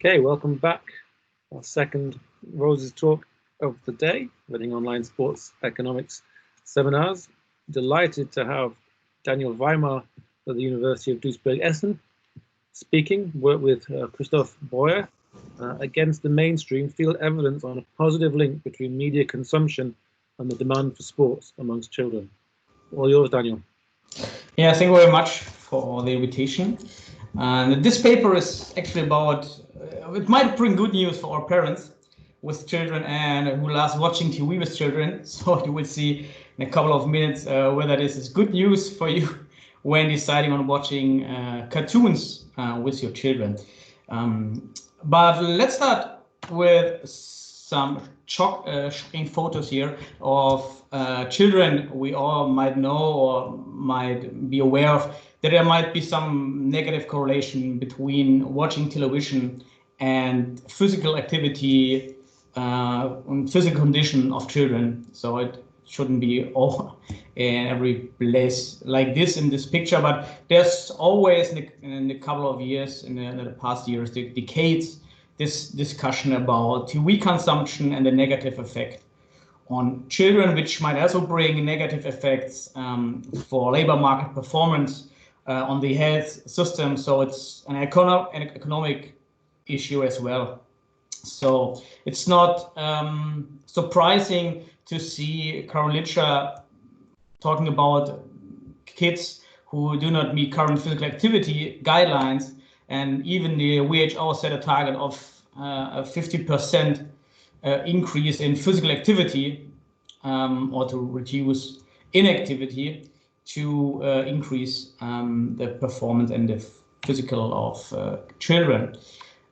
Okay, welcome back. Our second Roses talk of the day, running online sports economics seminars. Delighted to have Daniel Weimar of the University of Duisberg-Essen speaking, work with Christoph Breuer against the mainstream field evidence on a positive link between media consumption and the demand for sports amongst children. All yours, Daniel. Yeah, thank you very much for the invitation. And this paper is actually about, it might bring good news for our parents with children and who loves watching TV with children. So you will see in a couple of minutes whether this is good news for you when deciding on watching cartoons with your children. But let's start with some shocking photos here of children we all might know or might be aware of, that there might be some negative correlation between watching television and physical activity and physical condition of children. So it shouldn't be all in every place like this in this picture, but there's always in a couple of years, in the past years, decades, this discussion about TV consumption and the negative effect on children, which might also bring negative effects for labor market performance on the health system. So it's an economic issue as well. So it's not surprising to see current literature talking about kids who do not meet current physical activity guidelines, and even the WHO set a target of a 50% increase in physical activity or to reduce inactivity to increase the performance and the physical of children.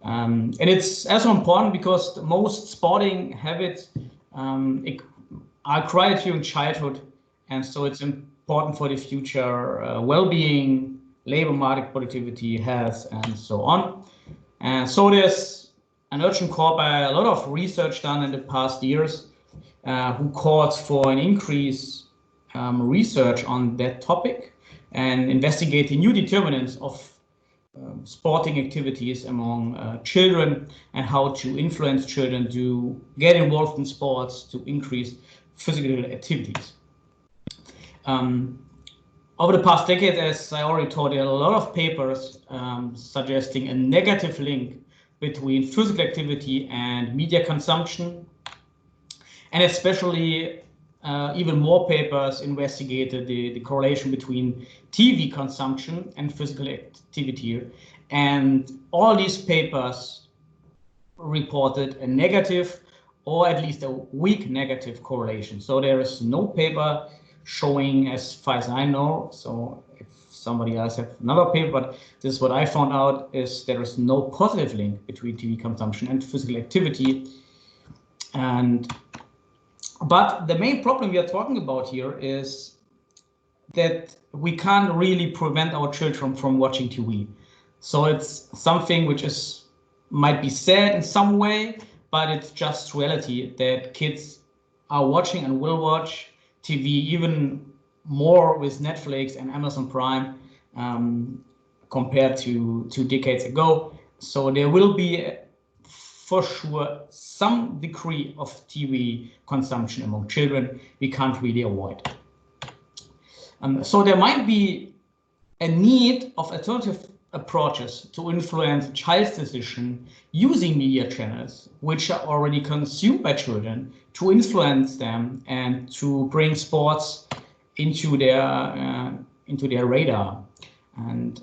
And it's also important because most sporting habits are acquired during childhood, and so it's important for the future well-being, labor market productivity, health, and so on. And so there's an urgent call by a lot of research done in the past years who calls for an increase research on that topic and investigating new determinants of sporting activities among children and how to influence children to get involved in sports to increase physical activities. Over the past decade, as I already told you, a lot of papers suggesting a negative link between physical activity and media consumption, and especially even more papers investigated the correlation between TV consumption and physical activity. And all these papers reported a negative or at least a weak negative correlation. So there is no paper showing, as far as I know, so if somebody else has another paper, but this is what I found out, is there is no positive link between TV consumption and physical activity. But the main problem we are talking about here is that we can't really prevent our children from watching TV. So it's something which might be sad in some way, but it's just reality that kids are watching and will watch TV even more with Netflix and Amazon Prime compared to 2 decades ago. So there will be for sure some degree of TV consumption among children we can't really avoid. So there might be a need of alternative approaches to influence child's decision using media channels which are already consumed by children, to influence them and to bring sports into their radar. And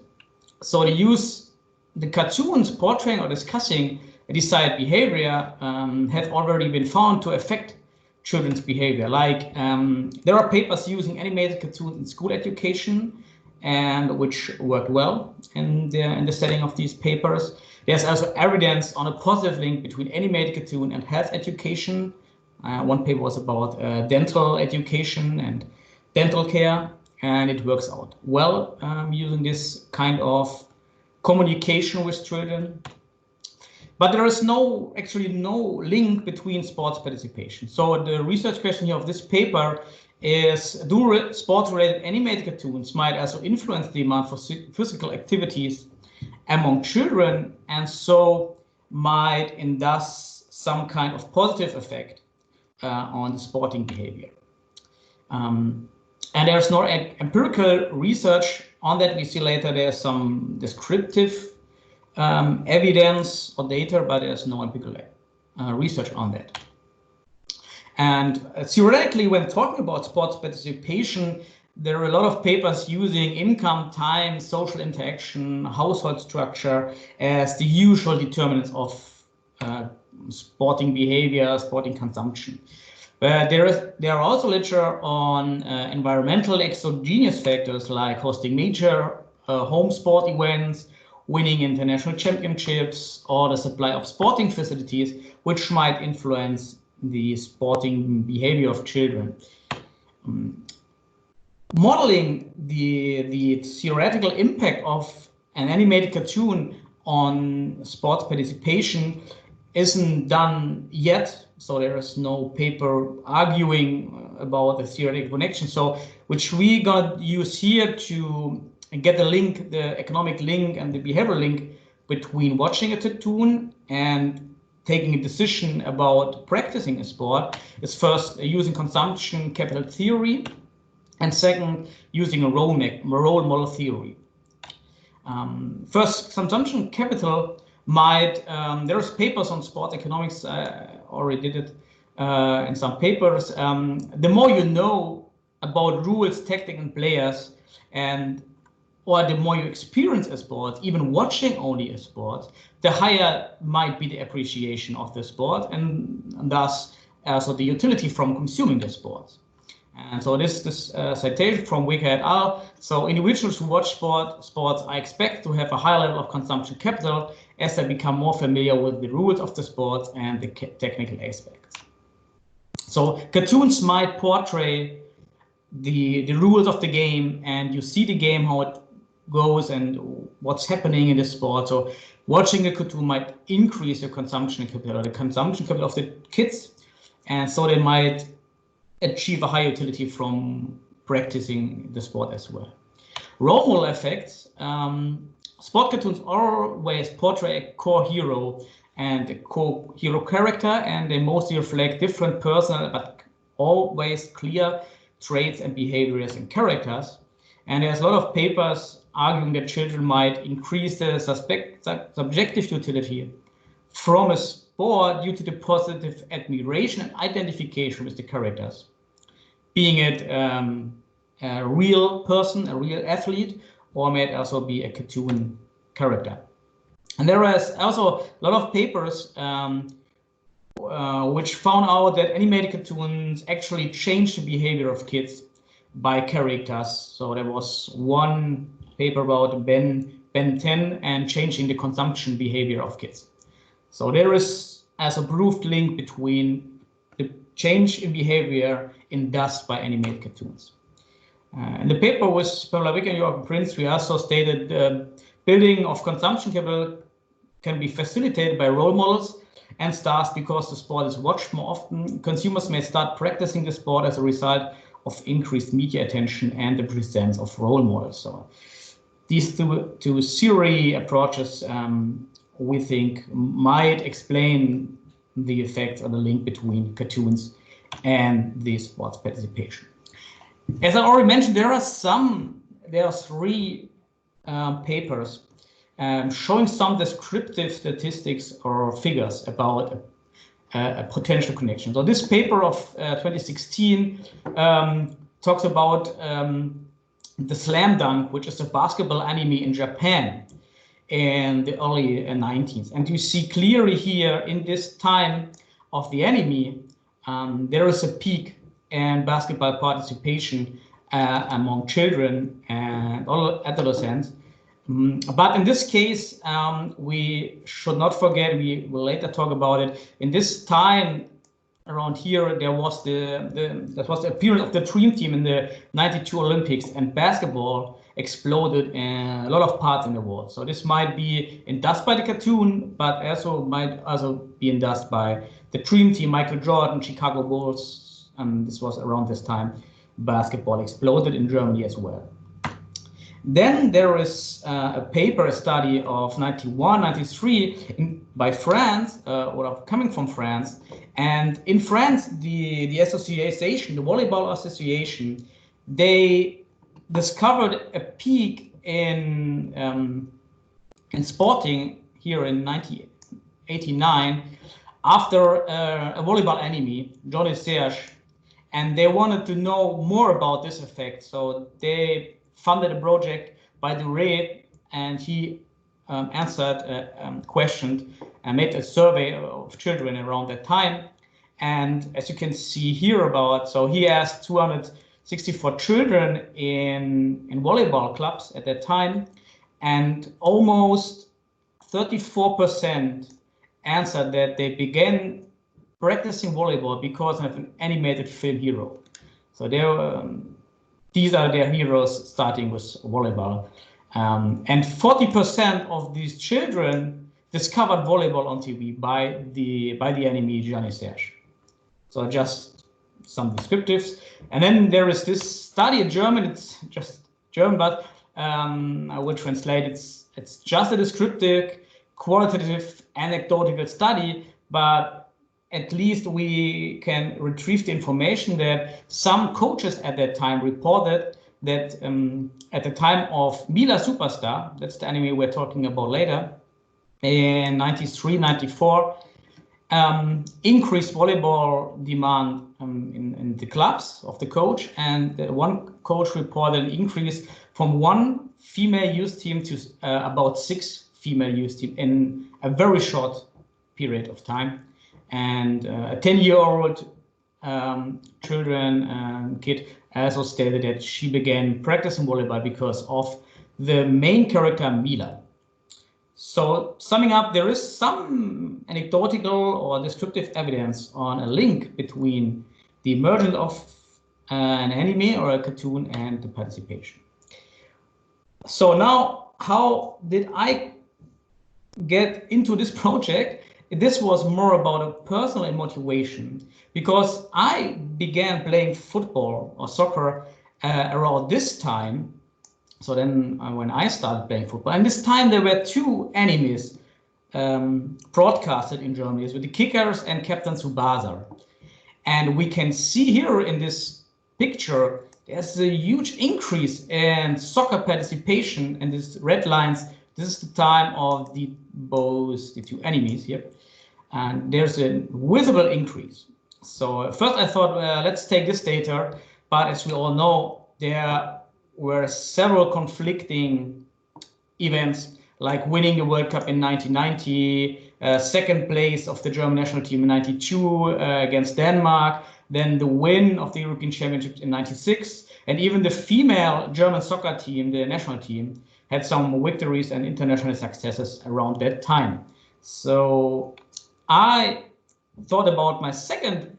so the cartoons portraying or discussing desired behavior have already been found to affect children's behavior. Like there are papers using animated cartoons in school education, and which worked well in the setting of these papers. There's also evidence on a positive link between animated cartoon and health education. One paper was about dental education and dental care, and it works out well using this kind of communication with children. But there is actually no link between sports participation. So the research question here of this paper is, do sports-related animated cartoons might also influence the demand for physical activities among children? And so might induce some kind of positive effect on the sporting behavior. And there's no empirical research on that. We see later there's some descriptive evidence or data, but there's no empirical research on that. And theoretically, when talking about sports participation, there are a lot of papers using income, time, social interaction, household structure as the usual determinants of sporting behavior, sporting consumption. But there are also literature on environmental exogenous factors like hosting major home sport events, winning international championships, or the supply of sporting facilities, which might influence the sporting behavior of children. Modeling the theoretical impact of an animated cartoon on sports participation isn't done yet, so there is no paper arguing about the theoretical connection. So, which we're gonna use here to get the link, the economic link and the behavioral link between watching a cartoon and taking a decision about practicing a sport is first using consumption capital theory, and second, using a role model theory. First, consumption capital might, there's papers on sports economics, I already did it in some papers. The more you know about rules, tactics, and players, or the more you experience a sport, even watching only a sport, the higher might be the appreciation of the sport, and thus also the utility from consuming the sport. And so this citation from Wicke et al. So individuals who watch sports I expect to have a higher level of consumption capital as they become more familiar with the rules of the sport and the technical aspects. So cartoons might portray the rules of the game, and you see the game, how it goes and what's happening in the sport. So watching a cartoon might increase the consumption capital of the kids, and so they might achieve a high utility from practicing the sport as well. Role model effects. Sport cartoons always portray a core hero and a core hero character, and they mostly reflect different personal but always clear traits and behaviors and characters. And there's a lot of papers arguing that children might increase the subjective utility from a sport due to the positive admiration and identification with the characters, being it a real person, a real athlete, or may it also be a cartoon character. And there is also a lot of papers which found out that animated cartoons actually change the behavior of kids by characters. So there was one paper about Ben 10 and changing the consumption behavior of kids. So there is as a proved link between the change in behavior induced by animated cartoons. In the paper with Pamela Wick and Jürgen Prinz, we also stated the building of consumption capital can be facilitated by role models and stars because the sport is watched more often. Consumers may start practicing the sport as a result of increased media attention and the presence of role models. So these two theory approaches we think might explain the effects of the link between cartoons and the sports participation. As I already mentioned, there are three papers showing some descriptive statistics or figures about a potential connection. So this paper of 2016 talks about the Slam Dunk, which is a basketball anime in Japan in the early 90s. And you see clearly here in this time of the anime, there is a peak in basketball participation among children and adolescents. But in this case, we should not forget, we will later talk about it, in this time around here, there was that was the appearance of the Dream Team in the 92 Olympics, and basketball exploded in a lot of parts in the world. So this might be induced by the cartoon, but also might also be induced by the Dream Team, Michael Jordan, Chicago Bulls. This was around this time basketball exploded in Germany as well. Then there is a paper, a study of 91, 93 by France, or coming from France. And in France, the association, the Volleyball Association, they discovered a peak in sporting here in 1989 after a volleyball enemy, Johnny Serge, and they wanted to know more about this effect. So they funded a project by Reade, and he answered questions and made a survey of children around that time. And as you can see here so he asked 264 children in volleyball clubs at that time, and almost 34% answered that they began practicing volleyball because of an animated film hero. So these are their heroes starting with volleyball. And 40% of these children discovered volleyball on TV by the enemy Johnny Serge. So just some descriptives. And then there is this study in German. It's just German, but I will translate. It's just a descriptive, qualitative, anecdotal study, but at least we can retrieve the information that some coaches at that time reported that at the time of Mila Superstar, that's the anime we're talking about later, in 93, 94, increased volleyball demand in the clubs of the coach. And one coach reported an increase from 1 female youth team to about 6 female youth team in a very short period of time. And a 10-year-old kid also stated that she began practicing volleyball because of the main character Mila. So summing up, there is some anecdotal or descriptive evidence on a link between the emergence of an anime or a cartoon and the participation. So now, how did I get into this project? This was more about a personal motivation, because I began playing football or soccer around this time. So then when I started playing football, and this time there were 2 animes broadcasted in Germany with the Kickers and Captain Tsubasa. And we can see here in this picture, there's a huge increase in soccer participation, and these red lines, this is the time of the 2 animes here. And there's a visible increase. So first I thought, let's take this data, but as we all know, there were several conflicting events, like winning the World Cup in 1990, second place of the German national team in 92 against Denmark, then the win of the European Championship in 96, and even the female German soccer team, the national team, had some victories and international successes around that time. So I thought about my second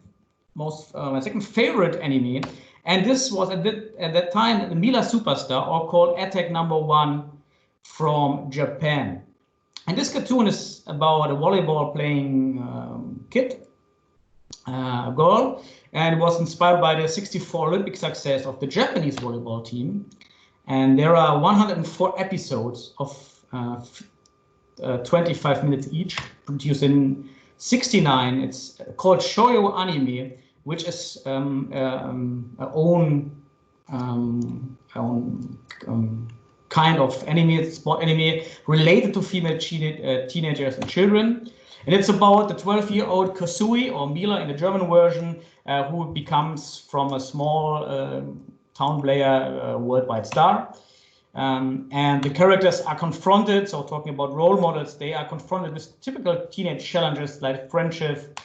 favorite anime, and this was at that time the Mila Superstar, or called Attack #1 from Japan. And this cartoon is about a volleyball playing kid, girl, and it was inspired by the 64 Olympic success of the Japanese volleyball team. And there are 104 episodes of 25 minutes each, produced in 69. It's called Shoujo anime, which is own kind of anime, sport anime related to female teenagers and children. And it's about the 12-year-old Kosui, or Mila in the German version, who becomes from a small town player worldwide star. And the characters are confronted, so talking about role models, they are confronted with typical teenage challenges like friendship,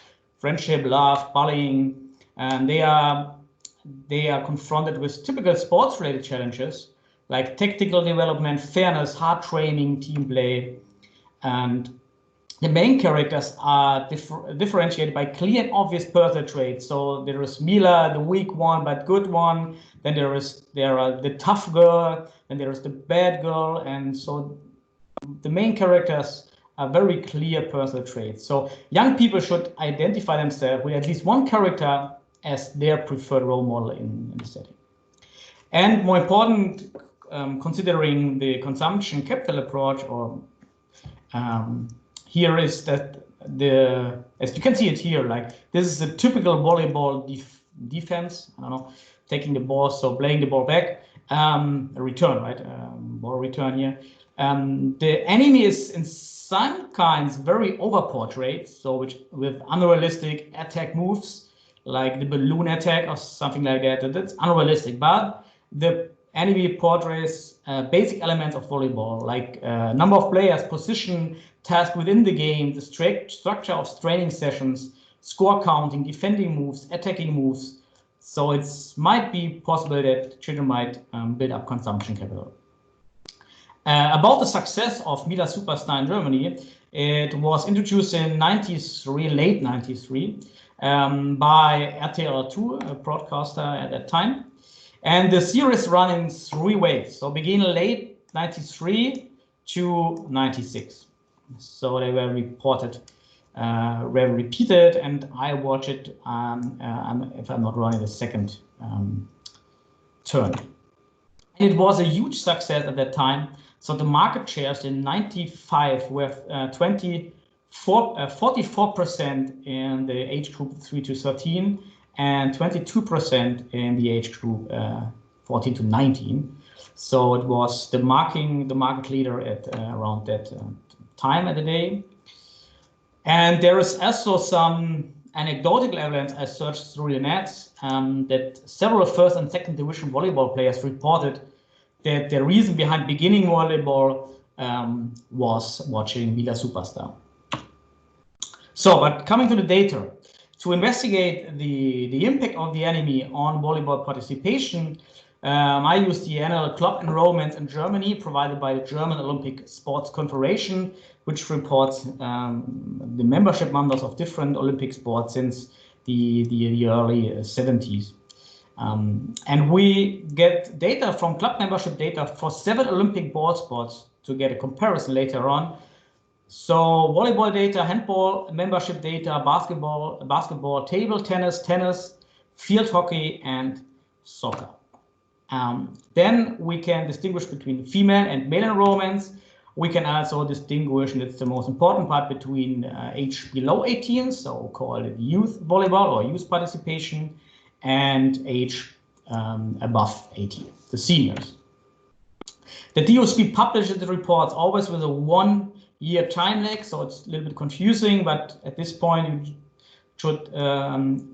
love, bullying, and they are confronted with typical sports-related challenges like tactical development, fairness, hard training, team play. And the main characters are differentiated by clear and obvious personal traits. So there is Mila, the weak one but good one. Then there are the tough girl, and there is the bad girl, and so the main characters are very clear personal traits. So young people should identify themselves with at least one character as their preferred role model in the setting. And more important, considering the consumption capital approach, or here is that as you can see it here, like this is a typical volleyball defense. I don't know, taking the ball, so playing the ball back, a return, right? Ball return here. The enemy is in some kinds very over portrayed, so with unrealistic attack moves, like the balloon attack or something like that. That's unrealistic, but the enemy portrays basic elements of volleyball, like number of players, position, task within the game, the structure of training sessions, score counting, defending moves, attacking moves. So it might be possible that children might build up consumption capital. About the success of Mila Superstar in Germany, it was introduced in '93, late '93, by RTL2, a broadcaster at that time. And the series ran in 3 waves. So begin late '93 to '96. So they were repeated, and I watched it, if I'm not wrong, in the second turn. And it was a huge success at that time. So the market shares in '95 were 44% in the age group 3 to 13, and 22% in the age group 14 to 19. So it was the market leader at around that time of the day. And there is also some anecdotal evidence I searched through the nets that several first and second division volleyball players reported that the reason behind beginning volleyball was watching Mila Superstar. So, but coming to the data, to investigate the impact of the enemy on volleyball participation, I used the annual club enrollments in Germany provided by the German Olympic Sports Confederation, which reports the membership numbers of different Olympic sports since the early 70s. And we get data from club membership data for 7 Olympic ball sports to get a comparison later on. So volleyball data, handball membership data, basketball, table tennis, field hockey, and soccer. Then we can distinguish between female and male enrollments. We can also distinguish, and it's the most important part, between age below 18, so called youth volleyball or youth participation, and age above 18, the seniors. The DOSB publishes the reports always with a 1-year time lag, so it's a little bit confusing, but at this point you should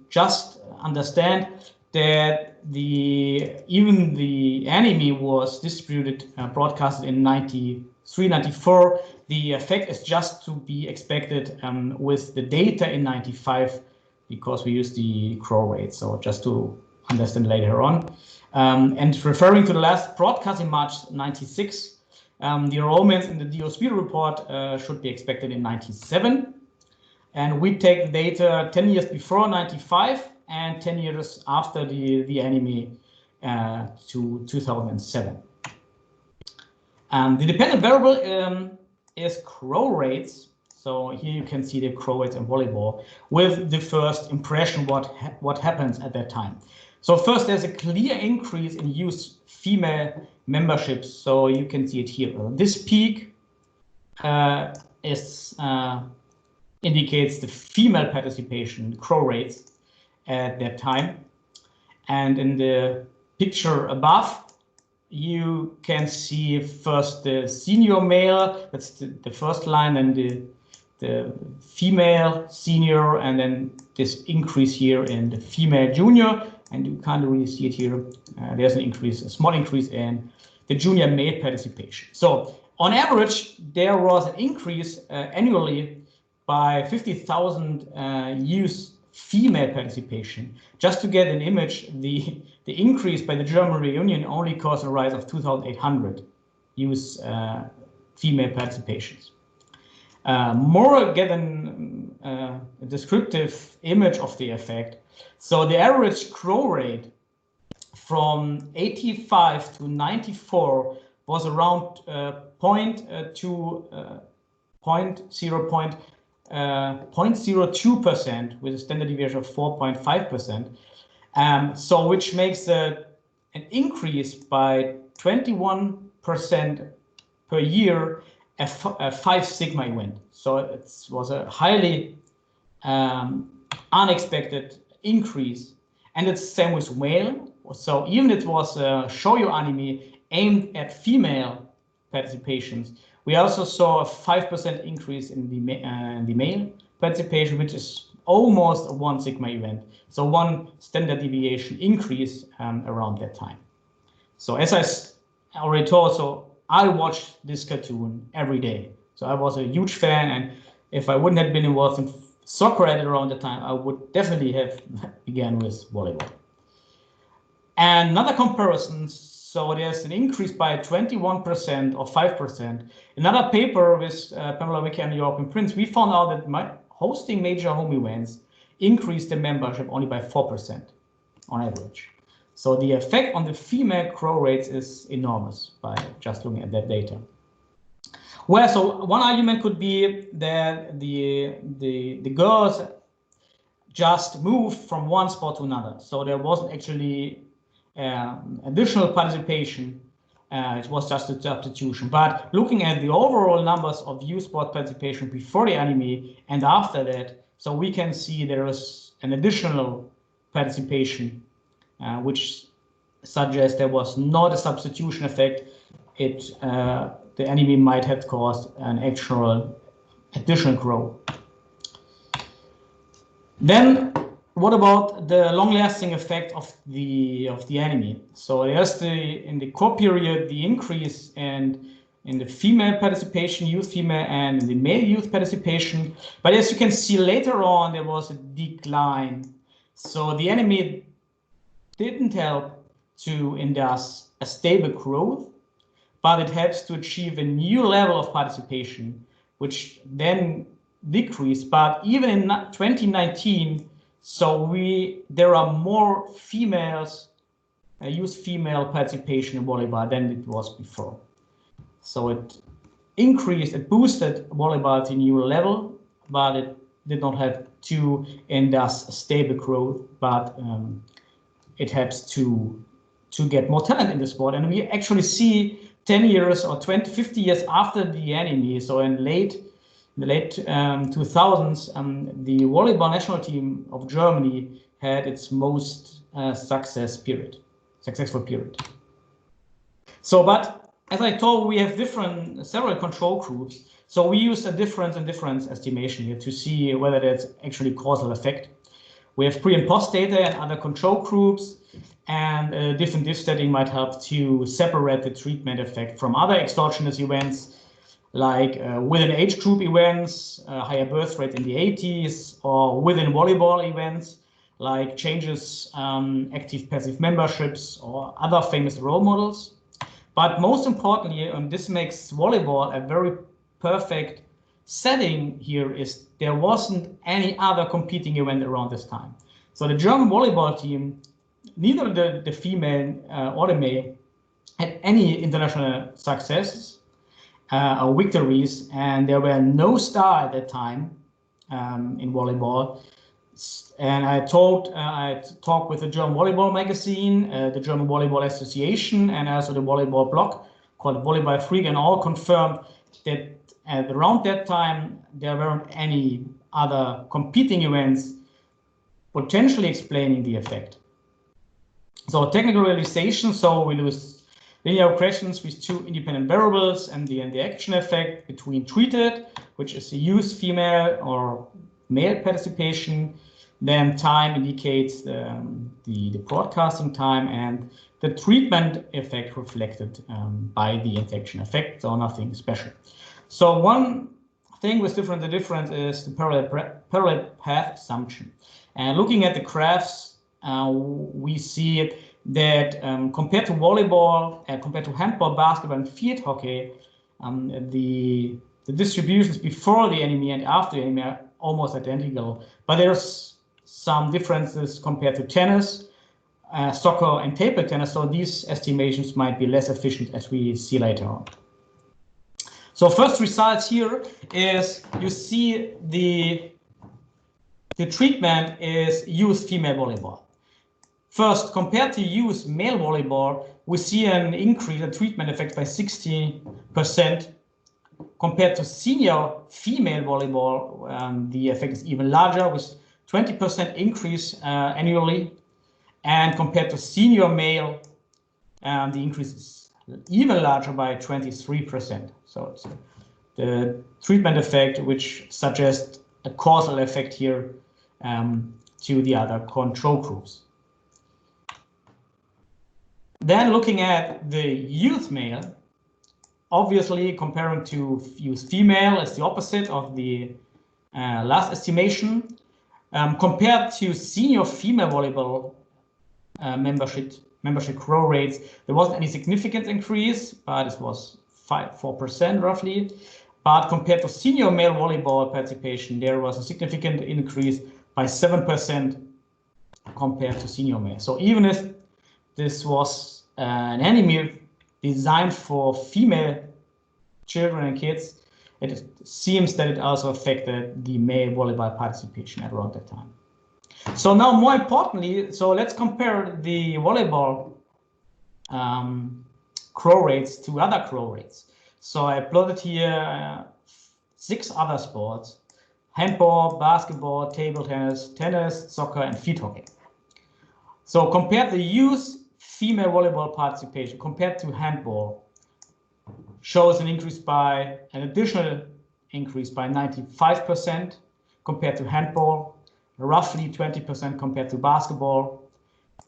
just understand that even the enemy was distributed, broadcasted in '93, '94. The effect is just to be expected with the data in '95, because we use the crow rate. So just to understand later on. And referring to the last broadcast in March '96, the enrollments in the DOSB report should be expected in '97. And we take the data 10 years before '95 and 10 years after the enemy to 2007. The dependent variable is crow rates. So here you can see the crow rates in volleyball with the first impression what happens at that time. So first, there's a clear increase in youth female memberships. So you can see it here. This peak indicates the female participation, crow rates at that time. And in the picture above, you can see first the senior male, that's the first line, and the female senior, and then this increase here in the female junior. And you can't really see it here. There's an increase, a small increase in the junior male participation. So on average, there was an increase annually by 50,000 youth female participation. Just to get an image, the increase by the German reunion only caused a rise of 2,800 youth female participations. More get a descriptive image of the effect. So the average crow rate from 85 to 94 was around 0.02% with a standard deviation of 4.5%. So which makes an increase by 21% per year a 5 sigma event. So it was a highly unexpected increase, and it's the same with male. So even it was a shoujo anime aimed at female participations, we also saw a 5% increase in the male participation, which is almost a 1 sigma event. So 1 standard deviation increase around that time. So as I already told, so I watched this cartoon every day. So I was a huge fan, and if I wouldn't have been involved in soccer at around the time, I would definitely have began with volleyball. And another comparison, so there's an increase by 21% or 5%. Another paper with Pamela Wicker and Joachim Prinz, we found out that hosting major home events increased the membership only by 4% on average. So the effect on the female crow rates is enormous by just looking at that data. Well, so one argument could be that the girls just moved from one sport to another. So there wasn't actually additional participation. It was just a substitution. But looking at the overall numbers of youth sport participation before the anime and after that, so we can see there is an additional participation, which suggests there was not a substitution effect. The anime might have caused an actual additional growth. Then, what about the long-lasting effect of the anime? So there's in the core period the increase in the female participation, youth female, and the male youth participation. But as you can see later on, there was a decline. So the anime didn't help to induce a stable growth, but it helps to achieve a new level of participation, which then decreased. But even in 2019, so there are more females, youth female participation in volleyball than it was before. So it increased, it boosted volleyball to a new level, but it did not have to induce a stable growth, but it helps to get more talent in the sport. And we actually see 10 years or 20, 50 years after the anime, so in the late 2000s, the volleyball national team of Germany had its most successful period. So, but as I told, we have several control groups. So we use a difference and difference estimation here to see whether that's actually causal effect. We have pre and post data and other control groups, and different diff setting might help to separate the treatment effect from other exogenous events, like within age group events, higher birth rate in the 80s, or within volleyball events, like changes, active passive memberships, or other famous role models. But most importantly, and this makes volleyball a very perfect setting here, is there wasn't any other competing event around this time. So the German volleyball team, neither the female or the male, had any international successes or victories, and there were no stars at that time in volleyball. And I talked with the German Volleyball magazine, the German Volleyball Association, and also the volleyball blog called Volleyball Freak, and all confirmed that around that time there weren't any other competing events potentially explaining the effect. So technical realization, so we lose linear regressions with 2 independent variables and the action effect between treated, which is the youth female or male participation. Then time indicates the broadcasting time, and the treatment effect reflected by the infection effect, so nothing special. So one thing with different is the parallel path assumption. And looking at the graphs, we see that compared to volleyball, compared to handball, basketball, and field hockey, the distributions before the anime and after the anime are almost identical. But there's some differences compared to tennis, soccer, and table tennis. So these estimations might be less efficient, as we see later on. So first results here is you see the treatment is youth female volleyball. First, compared to youth male volleyball, we see an increase in treatment effect by 60%. Compared to senior female volleyball, the effect is even larger with 20% increase annually. And compared to senior male, the increase is even larger by 23%. So it's the treatment effect, which suggests a causal effect here to the other control groups. Then looking at the youth male, obviously comparing to youth female is the opposite of the last estimation. Compared to senior female volleyball membership growth rates, there wasn't any significant increase, but it was 4% roughly. But compared to senior male volleyball participation, there was a significant increase by 7% compared to senior male. So even if this was an anime designed for female children and kids, it seems that it also affected the male volleyball participation at around that time. So now, more importantly, so let's compare the volleyball growth rates to other growth rates. So I plotted here 6 other sports: handball, basketball, table tennis, soccer, and field hockey. So compared the youth female volleyball participation compared to handball shows an additional increase by 95% compared to handball, roughly 20% compared to basketball,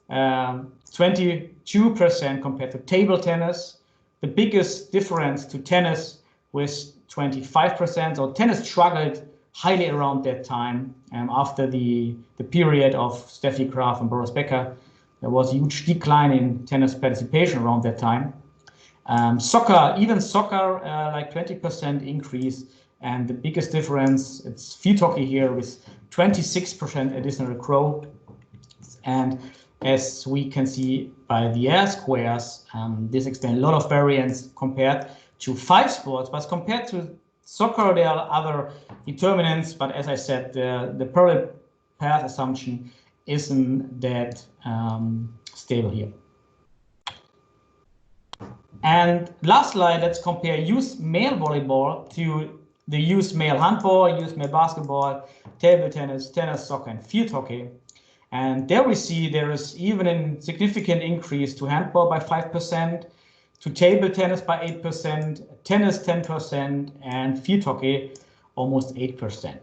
22% compared to table tennis. The biggest difference to tennis with 25%. So tennis struggled highly around that time. After the period of Steffi Graf and Boris Becker, there was a huge decline in tennis participation around that time. Soccer, like 20% increase. And the biggest difference, it's field hockey here with 26% additional growth. And as we can see by the R squares, this explains a lot of variance compared to 5 sports. But compared to soccer, there are other determinants. But as I said, the parallel path assumption isn't that stable here. And last slide, let's compare youth male volleyball to the youth male handball, youth male basketball, table tennis, soccer, and field hockey. And there we see there is even a significant increase to handball by 5%, to table tennis by 8%, tennis 10%, and field hockey almost 8%.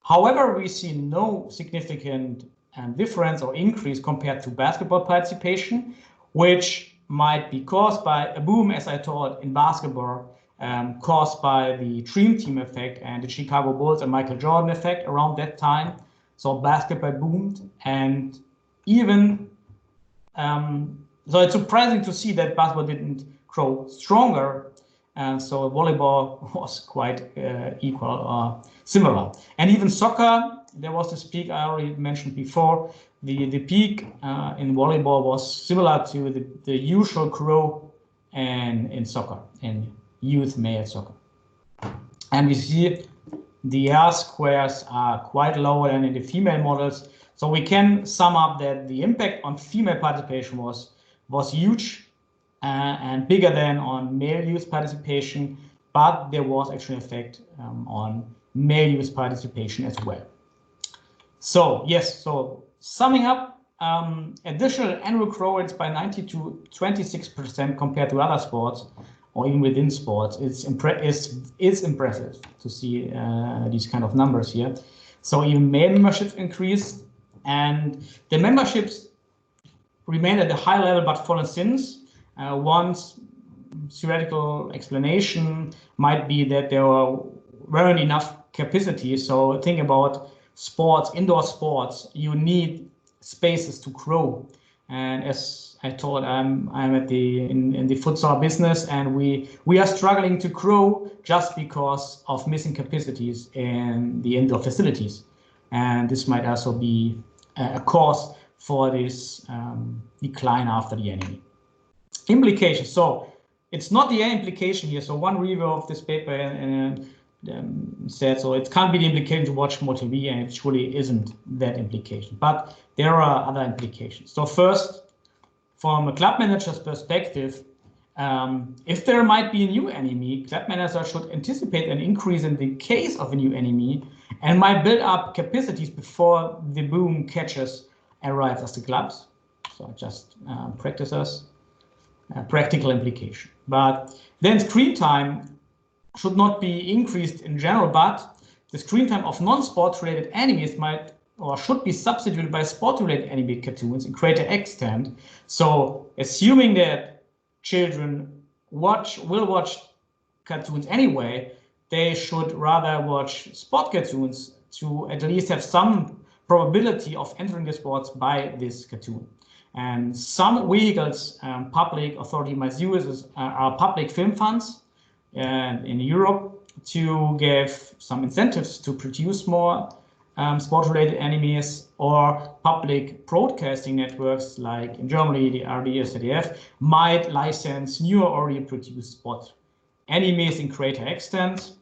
However, we see no significant difference or increase compared to basketball participation, which might be caused by a boom, as I taught, in basketball, caused by the Dream Team effect and the Chicago Bulls and Michael Jordan effect around that time. So basketball boomed, and even so it's surprising to see that basketball didn't grow stronger, and so volleyball was quite equal or similar. And even soccer, there was this peak I already mentioned before. The peak in volleyball was similar to the usual growth in soccer, in youth male soccer. And we see the R squares are quite lower than in the female models. So we can sum up that the impact on female participation was huge and bigger than on male youth participation, but there was actually an effect on male youth participation as well. So yes, so summing up, additional annual growth rates by 90 to 26% compared to other sports, or even within sports, it's impressive to see these kind of numbers here. So even male memberships increased, and the memberships remained at a high level but fallen since. One theoretical explanation might be that there weren't enough capacity. So think about sports, indoor sports, you need spaces to grow. And as I told, I'm at in the futsal business, and we are struggling to grow just because of missing capacities in the indoor facilities. And this might also be a cause for this decline after the anime. Implications. So it's not the implication here. So one review of this paper said, so it can't be the implication to watch more TV, and it truly isn't that implication. But there are other implications. So first from a club manager's perspective, if there might be a new enemy, club manager should anticipate an increase in the case of a new enemy and might build up capacities before the boom catches arrives at the clubs. So just practices, practical implication. But then screen time should not be increased in general, but the screen time of non-sport-related enemies might or should be substituted by sport-related anime cartoons in greater extent. So assuming that children will watch cartoons anyway, they should rather watch sport cartoons to at least have some probability of entering the sports by this cartoon. And some vehicles public authority might use are public film funds in Europe to give some incentives to produce more sport-related animes, or public broadcasting networks like in Germany, the ARD or ZDF might license newer already produced sport animes in greater extent.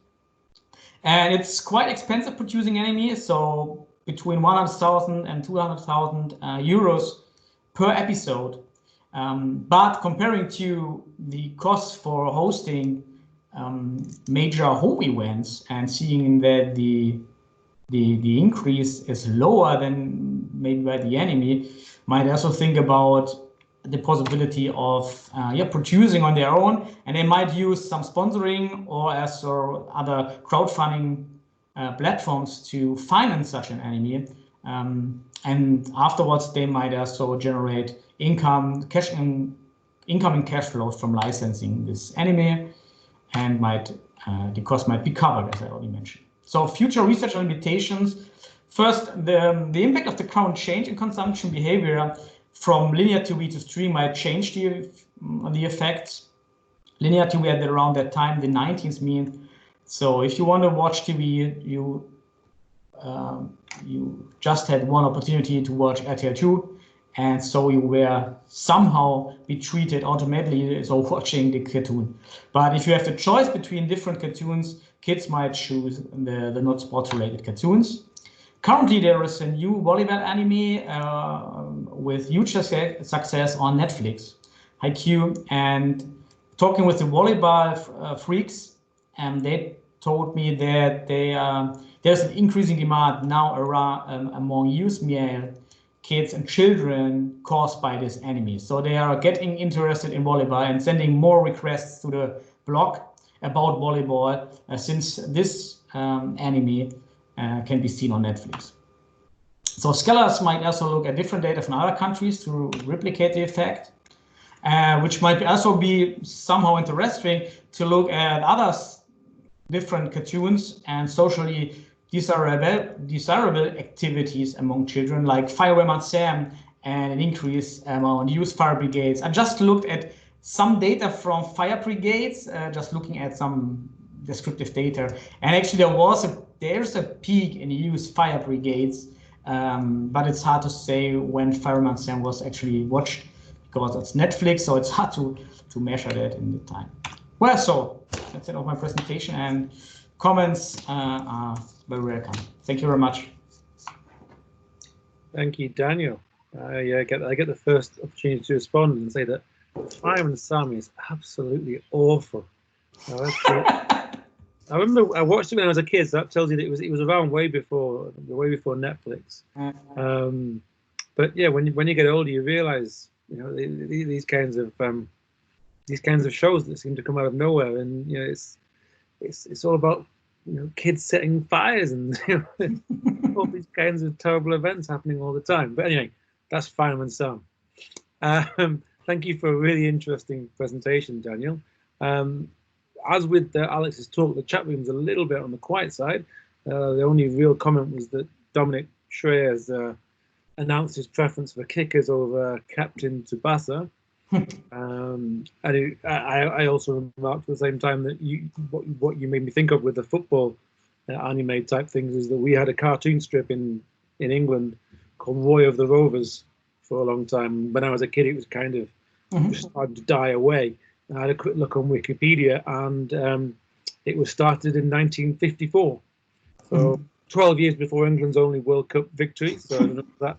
And it's quite expensive producing animes, so between 100,000 and 200,000 euros per episode. But comparing to the costs for hosting major home events and seeing that the increase is lower than maybe by the enemy, might also think about the possibility of producing on their own, and they might use some sponsoring or other crowdfunding platforms to finance such an anime, and afterwards they might also generate incoming cash flows from licensing this anime, and the cost might be covered, as I already mentioned. So future research on limitations. First, the impact of the current change in consumption behavior from linear TV to stream might change the effects. Linear TV at around that time, the 19th mean. So if you want to watch TV, you just had one opportunity to watch RTL2, and so you were somehow be treated automatically as watching the cartoon. But if you have the choice between different cartoons, kids might choose the not sports-related cartoons. Currently, there is a new volleyball anime with huge success on Netflix, Haikyuu, and talking with the volleyball freaks, they told me that there's an increasing demand now around among youth male kids and children caused by this anime. So they are getting interested in volleyball and sending more requests to the blog about volleyball since this anime can be seen on Netflix. So scholars might also look at different data from other countries to replicate the effect, which might also be somehow interesting to look at other different cartoons and socially desirable activities among children, like Fireman Sam and an increase among youth fire brigades. I just looked at some data from fire brigades, just looking at some descriptive data, and actually there's a peak in youth fire brigades, but it's hard to say when Fireman Sam was actually watched because it's Netflix, so it's hard to measure that in the time. Well, so that's it of my presentation, and comments are very welcome. Thank you very much. Thank you, Daniel. I get the first opportunity to respond and say that Fireman Sam is absolutely awful. I remember I watched it when I was a kid, so that tells you that it was around way before Netflix. But yeah, when you get older, you realize these kinds of shows that seem to come out of nowhere, and it's all about kids setting fires and all these kinds of terrible events happening all the time. But anyway, that's Fireman Sam. Thank you for a really interesting presentation, Daniel. As with Alex's talk, the chat room's a little bit on the quiet side. The only real comment was that Dominic Schreier has announced his preference for kickers over Captain Tsubasa. And I also remarked at the same time that what you made me think of with the football anime type things is that we had a cartoon strip in England called Roy of the Rovers for a long time. When I was a kid, it was kind of starting to die away. I had a quick look on Wikipedia, and it was started in 1954, so 12 years before England's only World Cup victory. So I don't know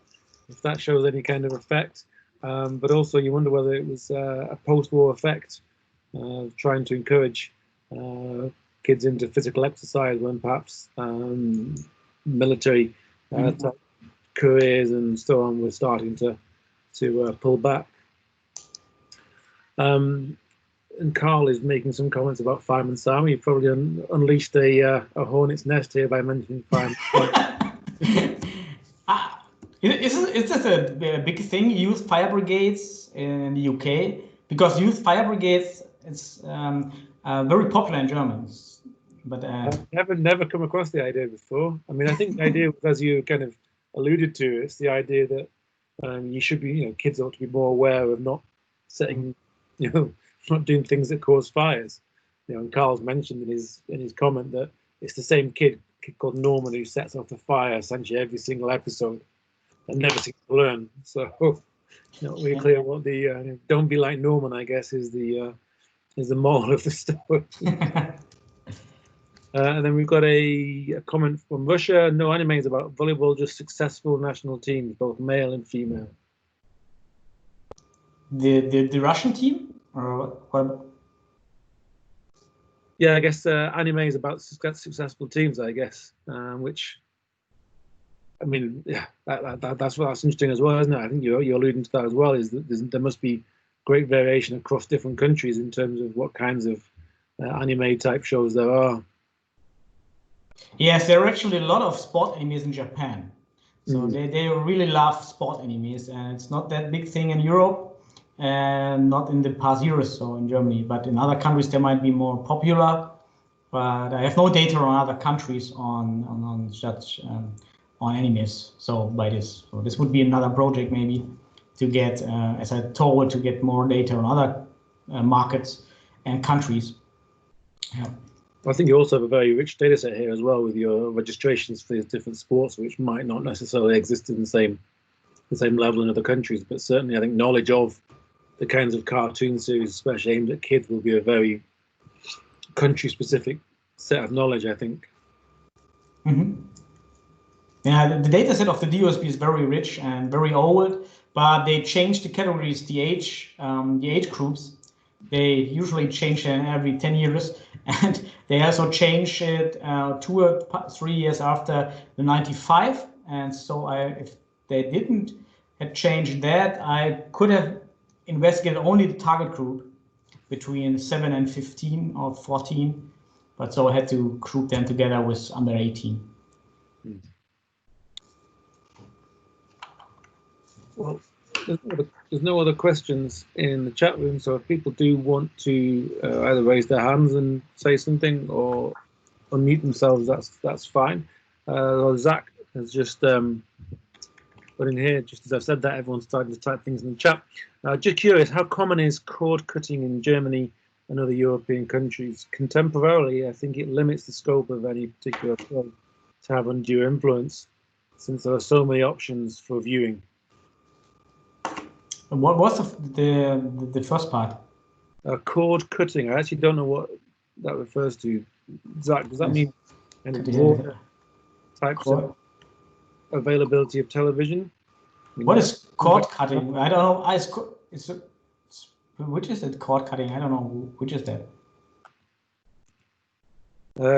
if that shows any kind of effect. but also you wonder whether it was a post-war effect, trying to encourage kids into physical exercise when perhaps military type careers and so on were starting to pull back. And Carl is making some comments about Fireman Sam. You probably unleashed a hornet's nest here by mentioning Fireman Sam. Is this a big thing, youth fire brigades in the UK? Because youth fire brigades, it's very popular in Germany. But I've never come across the idea before. I mean, I think the idea, as you kind of alluded to, it's the idea that you should be, kids ought to be more aware of not setting, not doing things that cause fires. And Carl's mentioned in his comment that it's the same kid called Norman who sets off the fire essentially every single episode and never seems to learn. So not really clear what the don't be like Norman, I guess, is the moral of the story. And then we've got a comment from Russia. No anime is about volleyball, just successful national teams, both male and female. The Russian team, or what? Yeah, I guess anime is about successful teams, I guess, which, I mean, yeah, that's interesting as well, isn't it? I think you're alluding to that as well, is that there must be great variation across different countries in terms of what kinds of anime type shows there are. Yes, there are actually a lot of sport animes in Japan. So they really love sport animes, and it's not that big thing in Europe and not in the past years so in Germany, but in other countries they might be more popular. But I have no data on other countries on such on animes. So this would be another project maybe to get, as I told, to get more data on other markets and countries. Yeah. I think you also have a very rich data set here as well with your registrations for these different sports, which might not necessarily exist in the same level in other countries, but certainly I think knowledge of the kinds of cartoon series, especially aimed at kids, will be a very country-specific set of knowledge, I think. Yeah, the data set of the DOSB is very rich and very old, but they changed the categories, the age groups. They usually change them every 10 years, and they also change it 2 or 3 years after the 95. And so if they didn't have changed that, I could have investigated only the target group between 7 and 15 or 14, but so I had to group them together with under 18. Well, there's no other questions in the chat room, so if people do want to either raise their hands and say something or unmute themselves, that's fine. Zach has just put in here, just as I've said that, everyone's starting to type things in the chat. Just curious, how common is cord cutting in Germany and other European countries? Contemporarily, I think it limits the scope of any particular show to have undue influence, since there are so many options for viewing. What was the first part? Cord cutting. I actually don't know what that refers to. Zach, does that mean any broader types of availability of television? I mean, what is cord cutting? I don't know. Which is it? Cord cutting? I don't know. Which is that?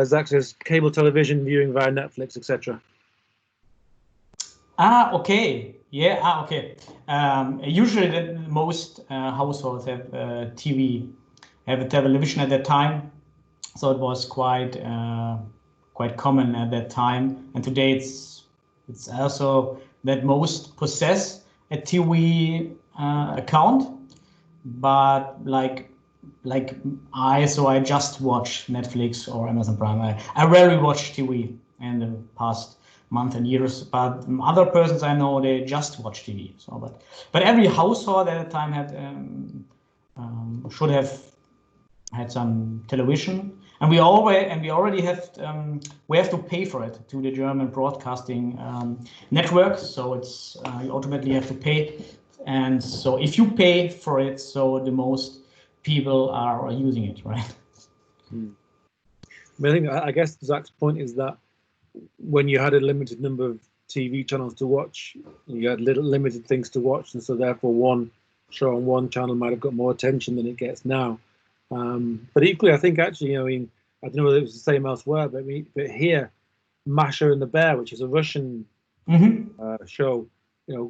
Zach says cable television viewing via Netflix, etc. Okay. Yeah. Okay. Usually, most households have TV, have a television at that time, so it was quite common at that time. And today, it's also that most possess a TV account, but like I just watch Netflix or Amazon Prime. I rarely watch TV in the past month and years, but other persons I know, they just watch TV. So, but every household at the time had should have had some television, and we already have we have to pay for it to the German broadcasting network. So it's you automatically have to pay, and so if you pay for it, so the most people are using it, right? I guess Zach's point is that when you had a limited number of TV channels to watch. You had little limited things to watch, and so therefore one show on one channel might have got more attention than it gets now. But equally, I think actually, I mean, I don't know whether it was the same elsewhere, but here, Masha and the Bear, which is a Russian show,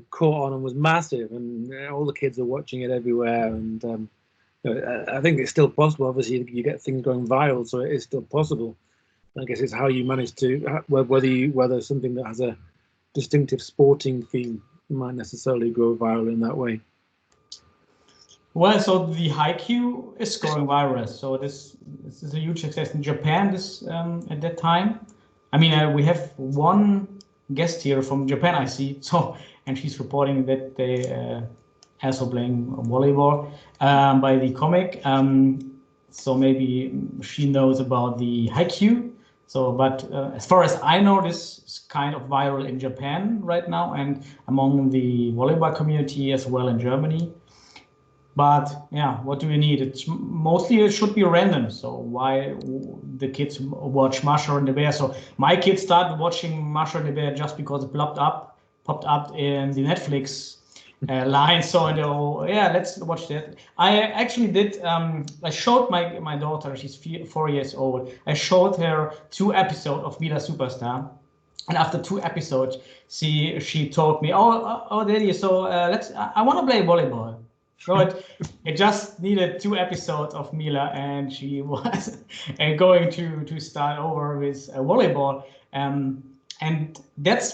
caught on and was massive, and all the kids are watching it everywhere. And I think it's still possible. Obviously, you get things going viral, so it is still possible. I guess it's how you manage to whether something that has a distinctive sporting theme might necessarily go viral in that way. Well, so the Haikyuu is going viral. So this is a huge success in Japan. At that time, I mean, we have one guest here from Japan, I see. So, and she's reporting that they also playing volleyball by the comic. So maybe she knows about the Haikyuu. So, but as far as I know, this is kind of viral in Japan right now and among the volleyball community as well in Germany. But yeah, what do we need? It's mostly it should be random. So why the kids watch Masha and the Bear? So my kids started watching Masha and the Bear just because it popped up in the Netflix line. So yeah, let's watch that. I actually did. I showed my daughter. She's 4 years old. I showed her 2 episodes of Mila Superstar, and after 2 episodes, she told me, "Oh, Daddy, so I want to play volleyball." So it just needed 2 episodes of Mila, and she was going to start over with volleyball. And that's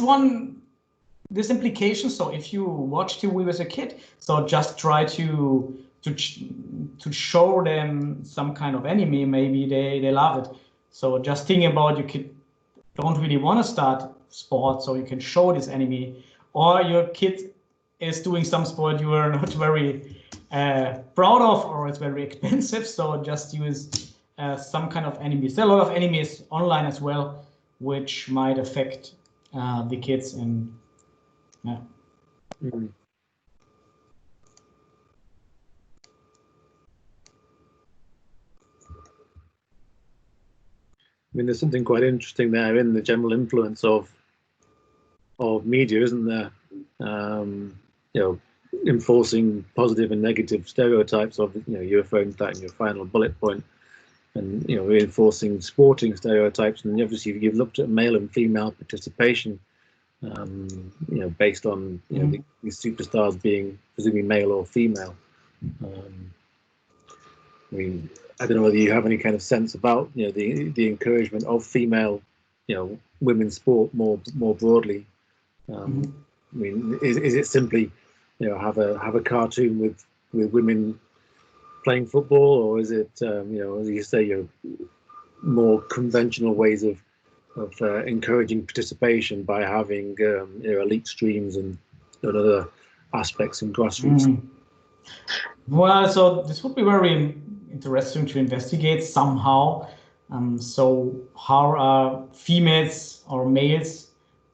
this implication. So if you watch TV as a kid, so just try to show them some kind of anime. Maybe they love it. So just think about your kid don't really want to start sport, so you can show this anime, or your kid is doing some sport you are not very proud of, or it's very expensive, so just use some kind of animes. There are a lot of animes online as well, which might affect the kids. And yeah. Mm. I mean, there's something quite interesting there in the general influence of media, isn't there? Enforcing positive and negative stereotypes of, you referring to that in your final bullet point, and reinforcing sporting stereotypes. And obviously, you've looked at male and female participation, based on these superstars being presumably male or female. I mean, I don't know whether you have any kind of sense about the encouragement of female, women's sport more broadly. I mean, is it simply have a cartoon with women playing football, or is it as you say, more conventional ways of encouraging participation by having elite streams and other aspects in grassroots? Well, so this would be very interesting to investigate somehow. So how are females or males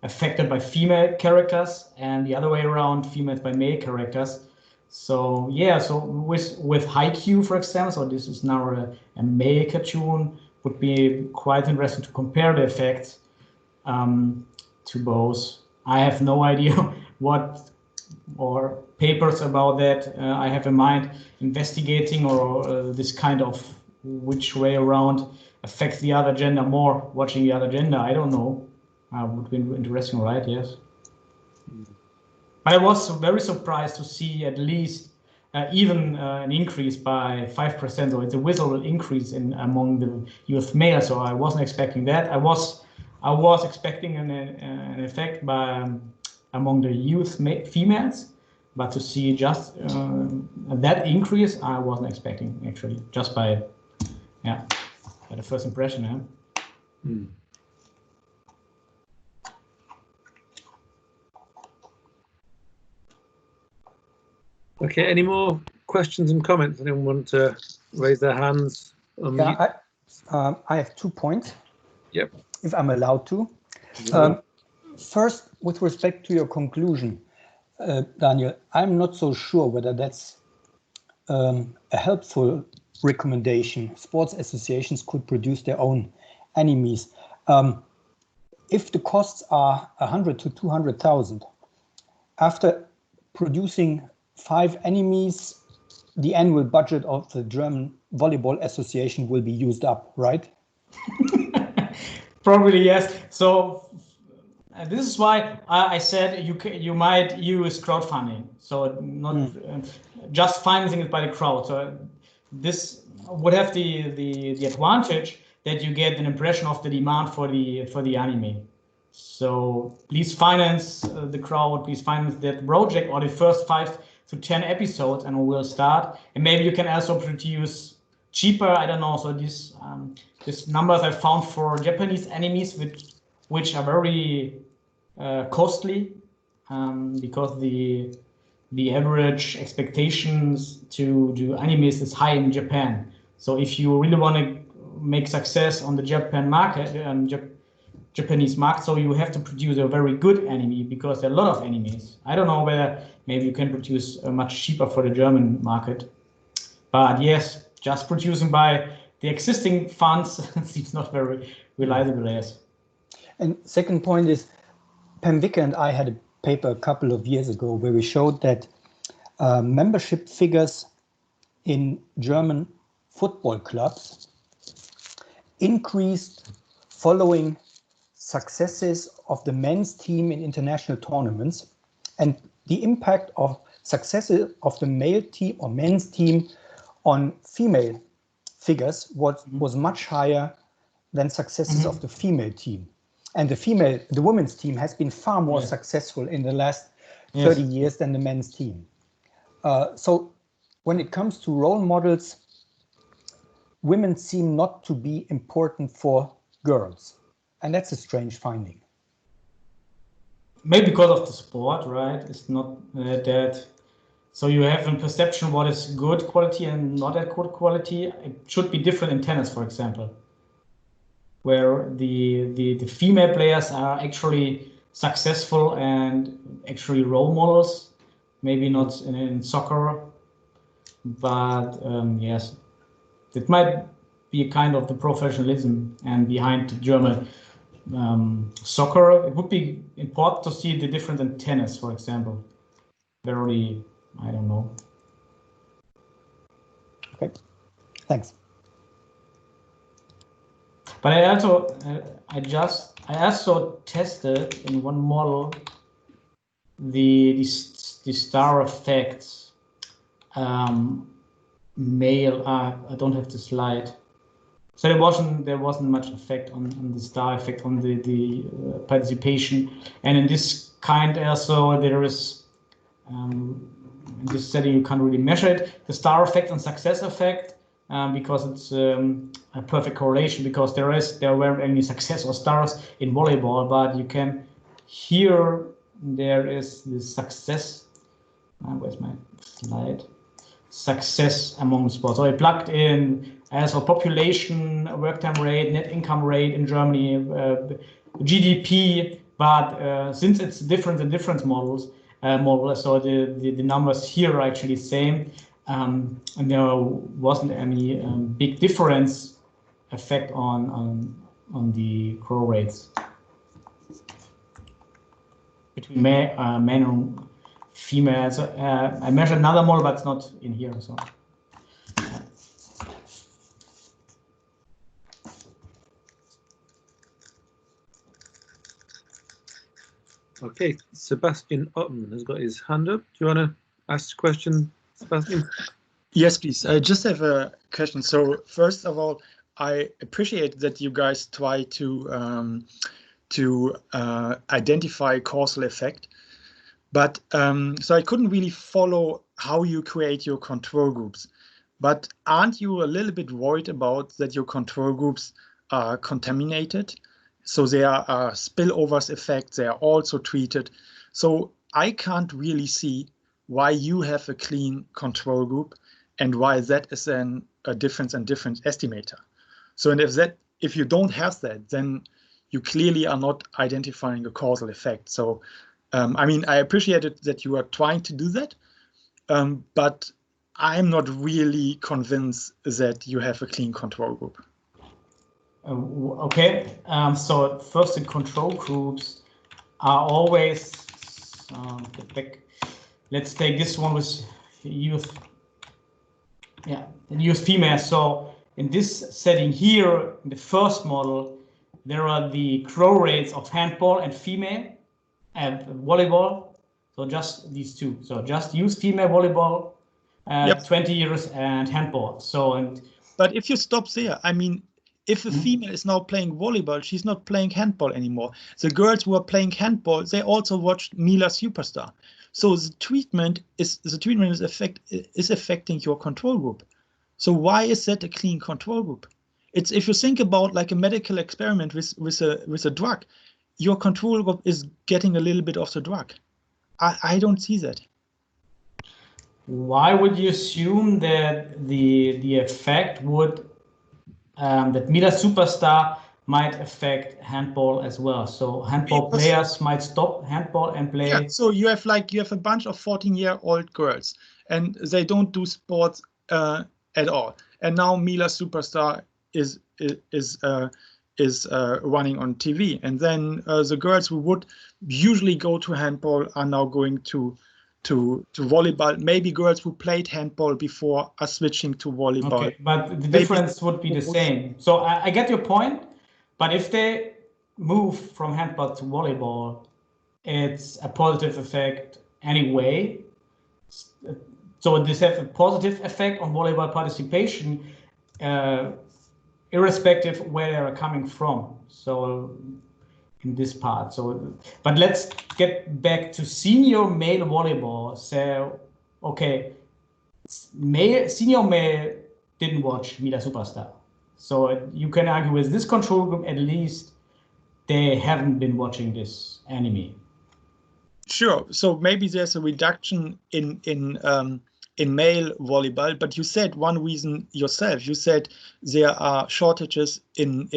affected by female characters, and the other way around, females by male characters? So yeah, so with Haikyuu, for example, so this is now a male cartoon, would be quite interesting to compare the effects to both. I have no idea what or papers about that I have in mind investigating, or this kind of which way around affects the other gender more, watching the other gender. I don't know. Would be interesting, right? Yes. But I was very surprised to see at least even an increase by 5%, or it's a visible increase among the youth males. So I wasn't expecting that. I was expecting an effect by among the youth females, but to see just that increase, I wasn't expecting, actually, just by the first impression. Yeah. Okay, any more questions and comments? Anyone want to raise their hands? Yeah, I have 2 points. Yep. If I'm allowed to. First, with respect to your conclusion, Daniel, I'm not so sure whether that's a helpful recommendation. Sports associations could produce their own animes. if the costs are 100 to 200,000, after producing 5 enemies, the annual budget of the German Volleyball Association will be used up, right? Probably yes. So this is why I said you might use crowdfunding. So not just financing it by the crowd. So this would have the advantage that you get an impression of the demand for the anime. So please finance the crowd. Please finance that project or the first 5 to 10 episodes, and we'll start. And maybe you can also produce cheaper. I don't know. So these numbers I found for Japanese animes, which are very costly, because the average expectations to do animes is high in Japan. So if you really want to make success on the Japan market, Japanese market, so you have to produce a very good anime, because there are a lot of animes. I don't know whether maybe you can produce much cheaper for the German market. But yes, just producing by the existing funds seems not very reliable, yes. And second point is, Pam Wicker and I had a paper a couple of years ago where we showed that membership figures in German football clubs increased following successes of the men's team in international tournaments, and the impact of successes of the male team or men's team on female figures was much higher than successes of the female team. And the women's team has been far more successful in the last 30 years than the men's team. So when it comes to role models, women seem not to be important for girls. And that's a strange finding. Maybe because of the sport, right? It's not that. So you have a perception what is good quality and not that good quality. It should be different in tennis, for example, where the female players are actually successful and actually role models. Maybe not in soccer, but yes, it might be a kind of the professionalism and behind the German soccer. It would be important to see the difference in tennis, for example. Very, I don't know. Okay, thanks. But I also tested in one model the star effects. Male. I don't have the slide. So there wasn't much effect on the star effect on the participation, and in this kind also there is in this setting you can't really measure it, the star effect and success effect, because it's a perfect correlation, because there weren't any success or stars in volleyball, but you can here there is the success. Where's my slide? Success among sports. So I plugged in as a population, work time rate, net income rate in Germany, GDP, but since it's different in different models, so the numbers here are actually the same, and there wasn't any big difference effect on the grow rates between men and females. I measured another model, but it's not in here. So. Okay, Sebastian Ottman has got his hand up. Do you want to ask a question, Sebastian? Yes, please. I just have a question. So first of all, I appreciate that you guys try to identify causal effect, but so I couldn't really follow how you create your control groups. But aren't you a little bit worried about that your control groups are contaminated? So there are spillovers effects, they are also treated. So I can't really see why you have a clean control group and why that is then a difference estimator. So and if you don't have that, then you clearly are not identifying a causal effect. So I mean, I appreciate it that you are trying to do that, but I'm not really convinced that you have a clean control group. Okay, so first the control groups are always, get back. Let's take this one with youth. Yeah, youth female. So in this setting here, in the first model, there are the growth rates of handball and female and volleyball. So just these two. So just youth female volleyball, Yep. 20 years and handball. So But if you stop there, I mean, if a female is now playing volleyball, she's not playing handball anymore. The girls who are playing handball, they also watched Mila Superstar. So the treatment is affecting your control group. So why is that a clean control group? It's if you think about like a medical experiment with a drug, your control group is getting a little bit of the drug. I don't see that. Why would you assume that the effect would that Mila Superstar might affect handball as well? So handball players might stop handball and play. Yeah, so you have a bunch of 14-year-old girls and they don't do sports at all. And now Mila Superstar is running on TV. And then the girls who would usually go to handball are now going to volleyball. Maybe girls who played handball before are switching to volleyball. Okay, but the difference would be the same. So I get your point, but if they move from handball to volleyball, it's a positive effect anyway. So this has a positive effect on volleyball participation, irrespective where they are coming from. So in this part. So, but let's get back to senior male volleyball. So, okay, senior male didn't watch Mila Superstar. So you can argue with this control group, at least they haven't been watching this anime. Sure. So maybe there's a reduction in male volleyball, but you said one reason yourself. You said there are shortages in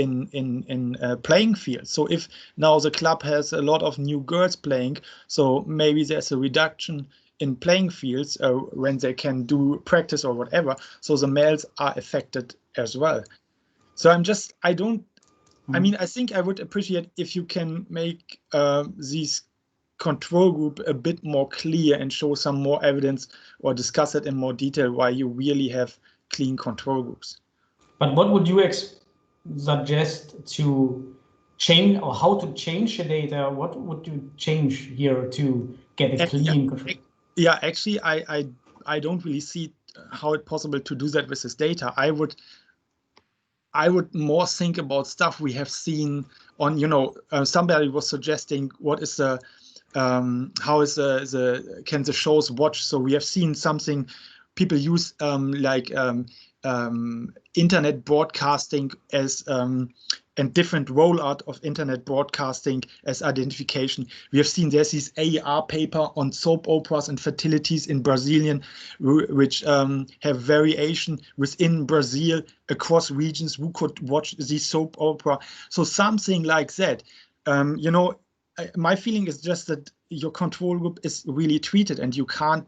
playing fields. So if now the club has a lot of new girls playing, so maybe there's a reduction in playing fields when they can do practice or whatever. So the males are affected as well. So I mean, I think I would appreciate if you can make these control group a bit more clear and show some more evidence or discuss it in more detail why you really have clean control groups. But what would you suggest to change, or how to change the data? What would you change here to get a clean control? Yeah, actually, I don't really see how it's possible to do that with this data. I would more think about stuff we have seen on, somebody was suggesting what is the how is can the shows watch? So we have seen something people use internet broadcasting as and different rollout of internet broadcasting as identification. We have seen there's this AER paper on soap operas and fertilities in Brazilian, which have variation within Brazil across regions who could watch the soap opera. So something like that. My feeling is just that your control group is really treated, and you can't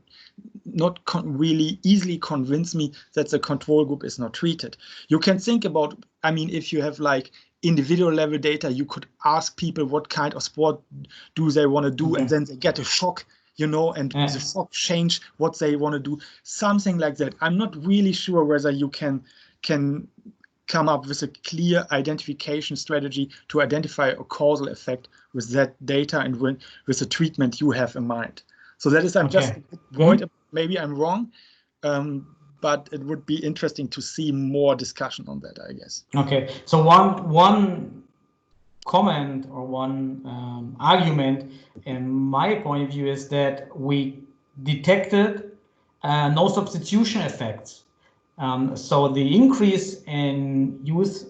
really easily convince me that the control group is not treated. You can think about, I mean, if you have like individual level data, you could ask people what kind of sport do they want to do, and then they get a shock, and the shock change what they want to do, something like that. I'm not really sure whether you can come up with a clear identification strategy to identify a causal effect with that data and with the treatment you have in mind. So that is, I'm just worried. Maybe I'm wrong, but it would be interesting to see more discussion on that, I guess. Okay, so one comment or one argument in my point of view is that we detected no substitution effects. So the increase in youth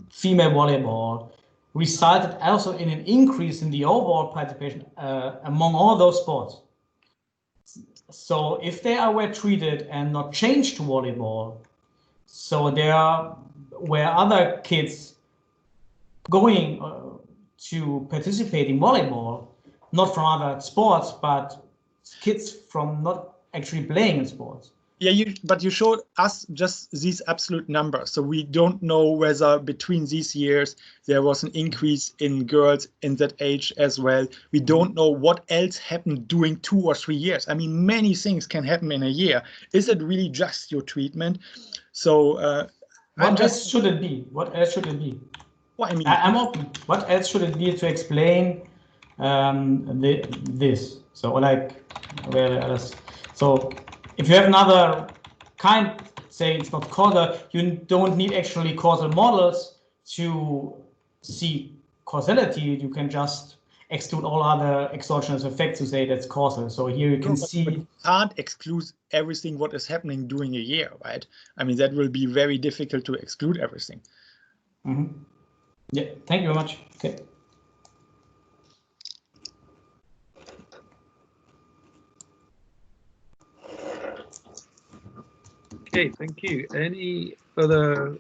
female volleyball resulted also in an increase in the overall participation among all those sports. So if they were treated and not changed to volleyball, so there were other kids going to participate in volleyball, not from other sports, but kids from not actually playing in sports. Yeah, but you showed us just these absolute numbers, so we don't know whether between these years there was an increase in girls in that age as well. We don't know what else happened during 2 or 3 years. I mean, many things can happen in a year. Is it really just your treatment? So what else should it be? What else should it be? Well, I mean, I'm open. What else should it be to explain this? So like, where else? So if you have another kind, say it's not causal, you don't need actually causal models to see causality. You can just exclude all other exogenous effects to say that's causal. So here you can see. But you can't exclude everything what is happening during a year, right? I mean, that will be very difficult to exclude everything. Mm-hmm. Yeah, thank you very much. Okay. Okay, thank you. Any other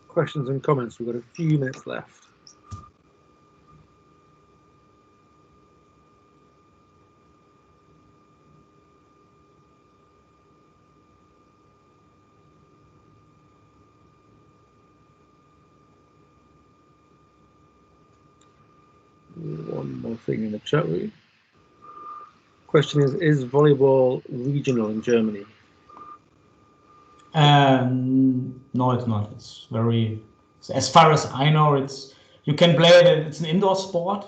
questions and comments? We've got a few minutes left. One more thing in the chat room. Question is volleyball regional in Germany? No, it's not. It's very, as far as I know, you can play it. It's an indoor sport,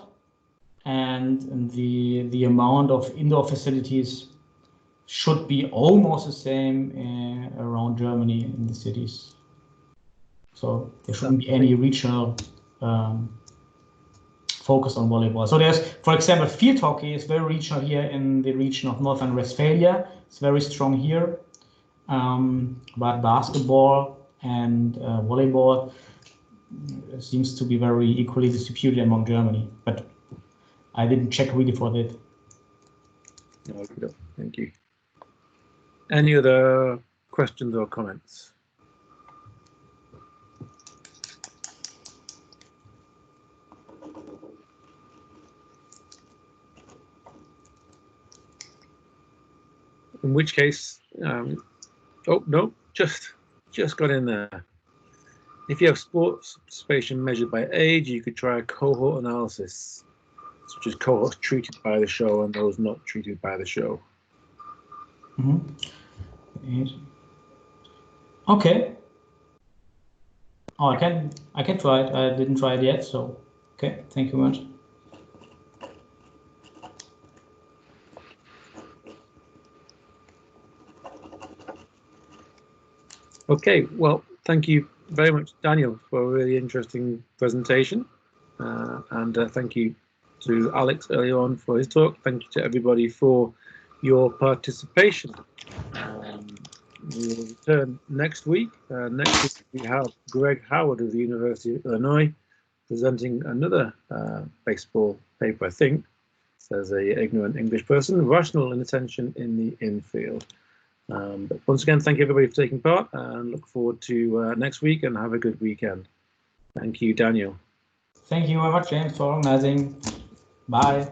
and the amount of indoor facilities should be almost the same around Germany in the cities. So there shouldn't be any regional focus on volleyball. So there's, for example, field hockey is very regional here in the region of North Rhine-Westphalia. It's very strong here. But basketball and volleyball seems to be very equally distributed among Germany. But I didn't check really for that. Okay, thank you. Any other questions or comments? In which case, oh no, just got in there. If you have sports participation measured by age, you could try a cohort analysis, such as cohorts treated by the show and those not treated by the show. Mm-hmm. Okay. Oh, I can try it. I didn't try it yet, so okay. Thank you very much. Okay, well, thank you very much, Daniel, for a really interesting presentation. And thank you to Alex earlier on for his talk. Thank you to everybody for your participation. We will return next week. Next week we have Greg Howard of the University of Illinois presenting another baseball paper, I think, says a ignorant English person, rational inattention in the infield. But once again, thank you everybody for taking part and look forward to next week and have a good weekend. Thank you, Daniel. Thank you very much, James, for organizing. Bye.